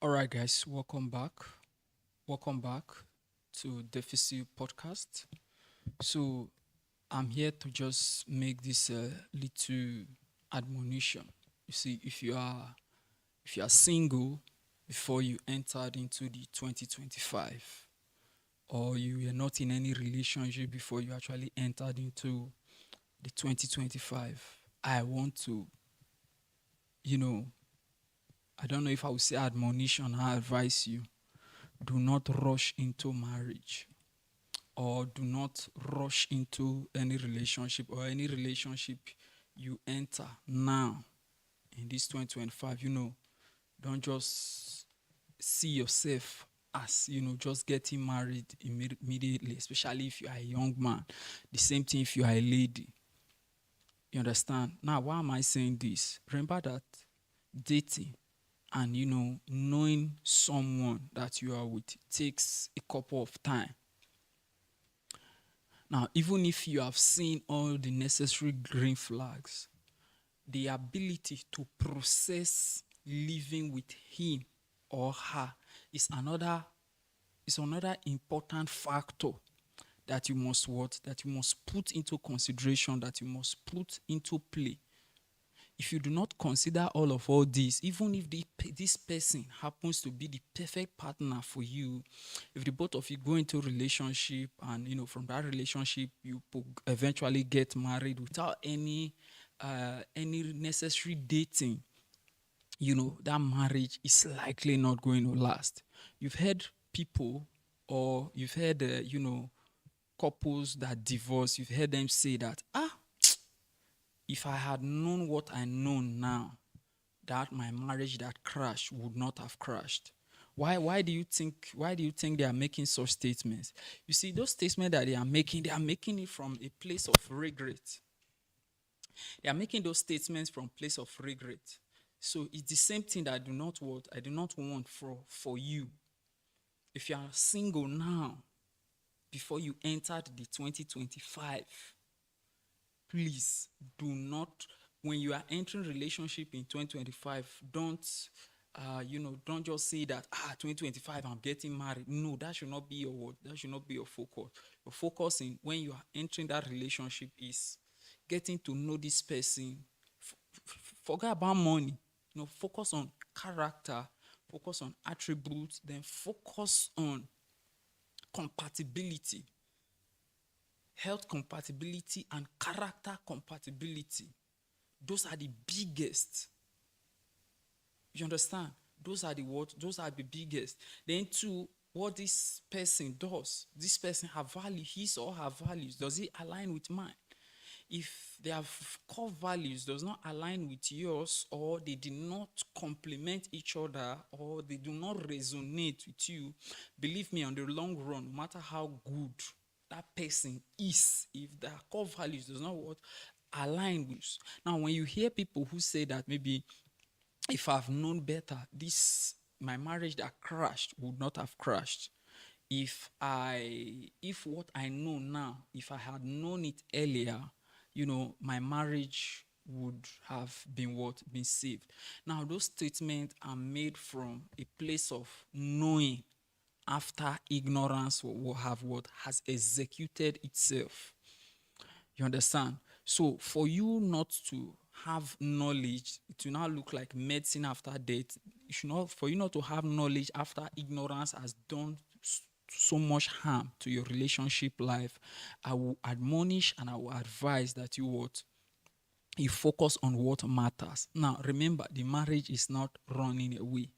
All right, guys, welcome back. Welcome back to Deficit Podcast. So I'm here to just make this little admonition. You see, if you are single before you entered into the 2025, or you were not in any relationship before you actually entered into the 2025, I want to, you know, I don't know if I would say admonition. I advise you: do not rush into marriage, or do not rush into any relationship, or any relationship you enter now in this 2025. Don't just see yourself as just getting married immediately, especially if you are a young man. The same thing if you are a lady. You understand? Now, why am I saying this? Remember that dating and knowing someone that you are with takes a couple of time. Now, even if you have seen all the necessary green flags, the ability to process living with him or her is another important factor that you must put into consideration, that you must put into play. If you do not consider all this, even if this person happens to be the perfect partner for you, if the both of you go into a relationship and from that relationship you eventually get married without any necessary dating, that marriage is likely not going to last. You've heard people, or you've heard couples that divorce. You've heard them say that, if I had known what I know now, that my marriage that crashed would not have crashed. Why do you think they are making such statements? You see, those statements that they are making it from a place of regret. They are making those statements from place of regret. So it's the same thing that I do not want for you. If you are single now, before you entered the 2025, please do not, when you are entering relationship in 2025, don't just say that 2025 I'm getting married. No, that should not be your word. That should not be your focus. Your focus in when you are entering that relationship is getting to know this person. Forget about money. Focus on character, focus on attributes, then focus on compatibility, health compatibility, and character compatibility. Those are the biggest. You understand? Those are the biggest. Then two, what this person does. This person have value, his or her values. Does it align with mine? If their core values does not align with yours, or they do not complement each other, or they do not resonate with you, believe me, on the long run, no matter how good that person is, if their core values does not align with. Now, when you hear people who say that maybe if I've known better, my marriage that crashed would not have crashed. If what I know now, if I had known it earlier, my marriage would have been saved. Now, those statements are made from a place of knowing after ignorance has executed itself. You understand? So for you not to have knowledge, it will now look like medicine after death. For you not to have knowledge after ignorance has done so much harm to your relationship life, I will admonish and I will advise that you focus on what matters. Now, remember, the marriage is not running away.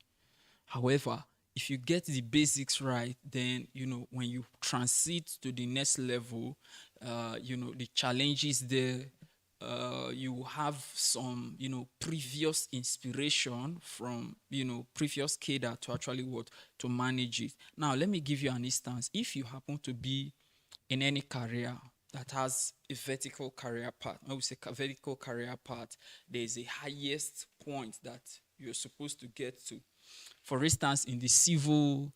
However, if you get the basics right, then when you transit to the next level, the challenges there, you have some previous inspiration from previous cadre to actually to manage it. Now, let me give you an instance. If you happen to be in any career that has a vertical career path, I would say vertical career path, there is a highest point that you're supposed to get to. For instance, in the civil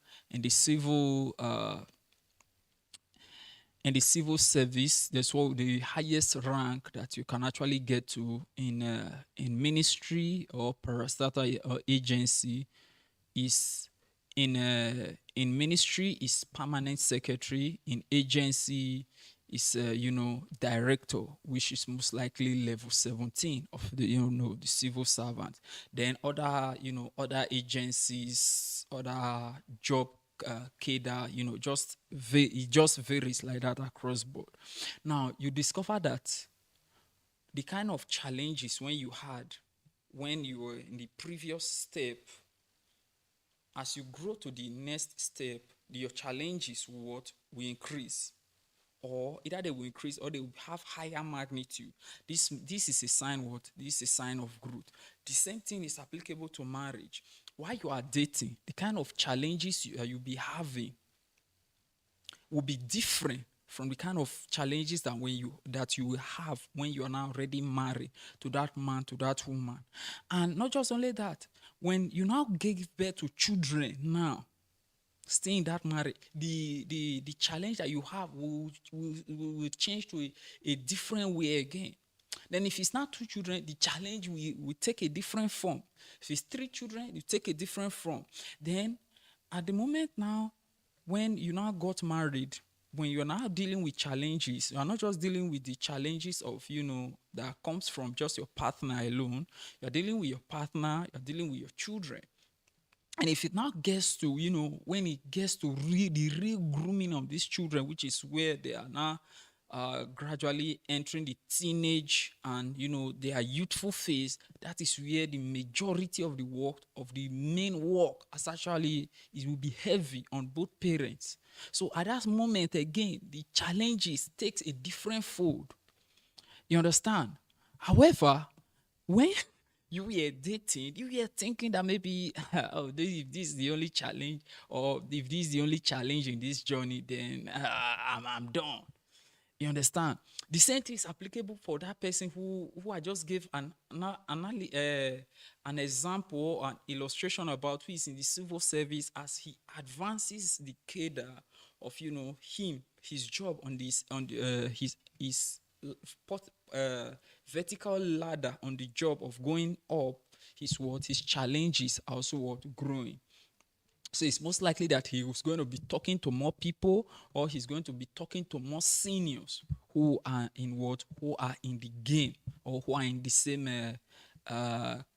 service, that's what the highest rank that you can actually get to in ministry or parastatal or agency is in ministry is permanent secretary, in agency is director, which is most likely level 17 of the the civil servant. Then other agencies, other job cadre, it just varies like that across board. Now you discover that the kind of challenges when you had when you were in the previous step, as you grow to the next step, your challenges will increase, or either they will increase or they will have higher magnitude. This is a sign what? This is a sign of growth. The same thing is applicable to marriage. While you are dating, the kind of challenges you'll be having will be different from the kind of challenges that you will have when you are now already married to that man, to that woman. And not just only that, when you now give birth to children now, stay in that marriage, the challenge that you have will change to a different way again. Then if it's not 2 children, the challenge will take a different form. If it's 3 children, you take a different form. Then at the moment now, when you now got married, when you're now dealing with challenges, you're not just dealing with the challenges of, that comes from just your partner alone. You're dealing with your partner, you're dealing with your children. And if it now gets to, when it gets to the real grooming of these children, which is where they are now gradually entering the teenage and, their youthful phase, that is where the majority of the work, of the main work, it will be heavy on both parents. So at that moment, again, the challenges takes a different fold. You understand? However, when you were dating, you were thinking that maybe, if this is the only challenge, or if this is the only challenge in this journey, then I'm done. You understand? The same thing is applicable for that person who I just gave an example, an illustration about, who is in the civil service. As he advances the cadre of his job on his vertical ladder on the job of going up, his challenges are also growing. So it's most likely that he was going to be talking to more people, or he's going to be talking to more seniors who are in the game, or who are in the same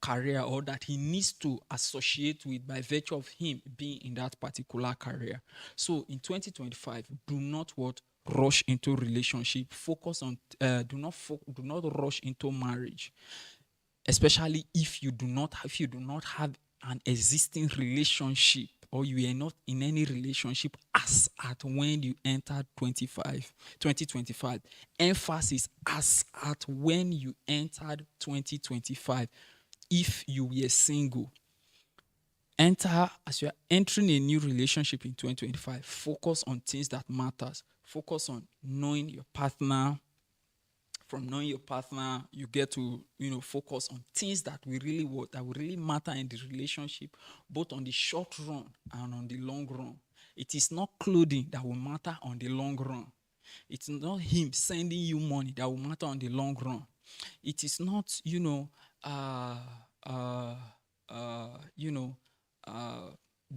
career, or that he needs to associate with by virtue of him being in that particular career. So in 2025, do not rush into relationship. Focus on do not rush into marriage, especially if you do not have an existing relationship, or you are not in any relationship as at when you entered 2025. Emphasis as at when you entered 2025. If you were single, as you are entering a new relationship in 2025, focus on things that matters. Focus on knowing your partner. From knowing your partner, you get to focus on things that will really matter in the relationship, both on the short run and on the long run. It is not clothing that will matter on the long run. It's not him sending you money that will matter on the long run. It is not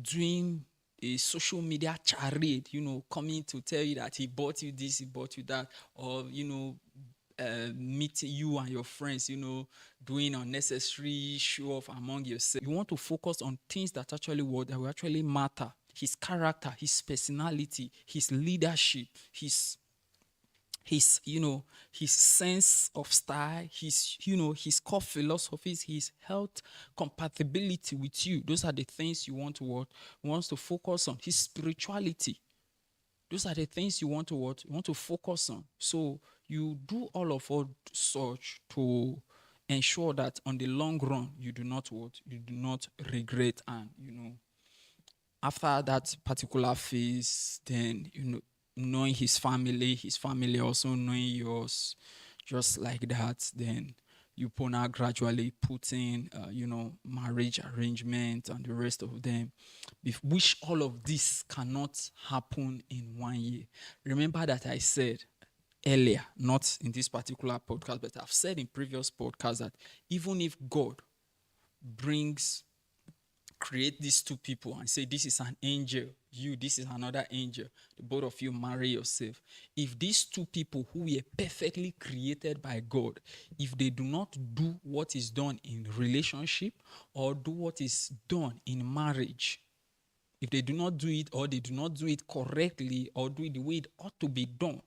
doing a social media charade, coming to tell you that he bought you this, he bought you that, or meet you and your friends, doing unnecessary show off among yourself. You want to focus on things that will actually matter. His character, his personality, his leadership, his sense of style, his core philosophies, his health compatibility with you. Those are the things you want to focus on. His spirituality. Those are the things you want to focus on. So you do all of such to ensure that on the long run you do not regret. And after that particular phase, then knowing his family also knowing yours, just like that, then you now gradually put in marriage arrangement and the rest of them, which all of this cannot happen in 1 year. Remember that I said earlier, not in this particular podcast, but I've said in previous podcasts, that even if God brings create these two people and say, this is an angel, this is another angel, the both of you marry yourself. If these two people who were perfectly created by God, if they do not do what is done in relationship or do what is done in marriage, if they do not do it, or they do not do it correctly, or do it the way it ought to be done,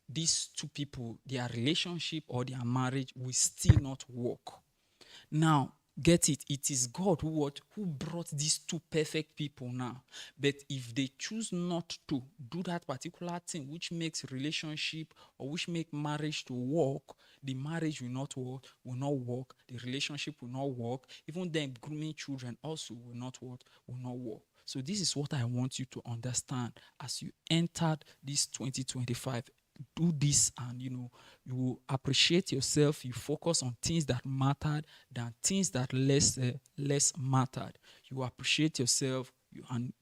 these two people, their relationship or their marriage will still not work. Now, get it, it is God who brought these two perfect people now. But if they choose not to do that particular thing which makes relationship or which make marriage to work, the marriage will not work, the relationship will not work, even them grooming children also will not work. So this is what I want you to understand as you entered this 2025. Do this, and you will appreciate yourself. You focus on things that mattered than things that less mattered. You appreciate yourself, and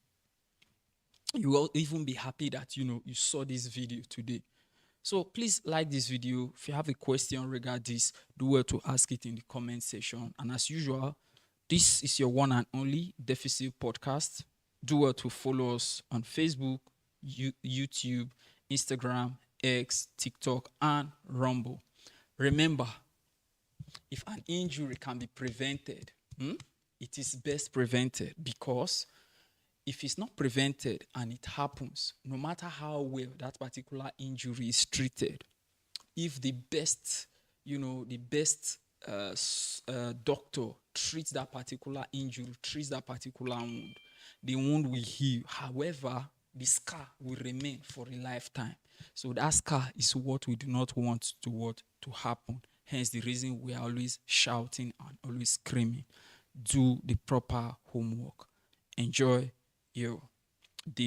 you will even be happy that you saw this video today. So please like this video. If you have a question regarding this, do well to ask it in the comment section. And as usual, this is your one and only Deficit Podcast. Do well to follow us on Facebook, YouTube, Instagram, X, TikTok, and Rumble. Remember, if an injury can be prevented, it is best prevented, because if it's not prevented and it happens, no matter how well that particular injury is treated, if the best doctor treats that particular injury, treats that particular wound, the wound will heal. However, the scar will remain for a lifetime. So that scar is what we do not want to happen. Hence the reason we are always shouting and always screaming. Do the proper homework. Enjoy your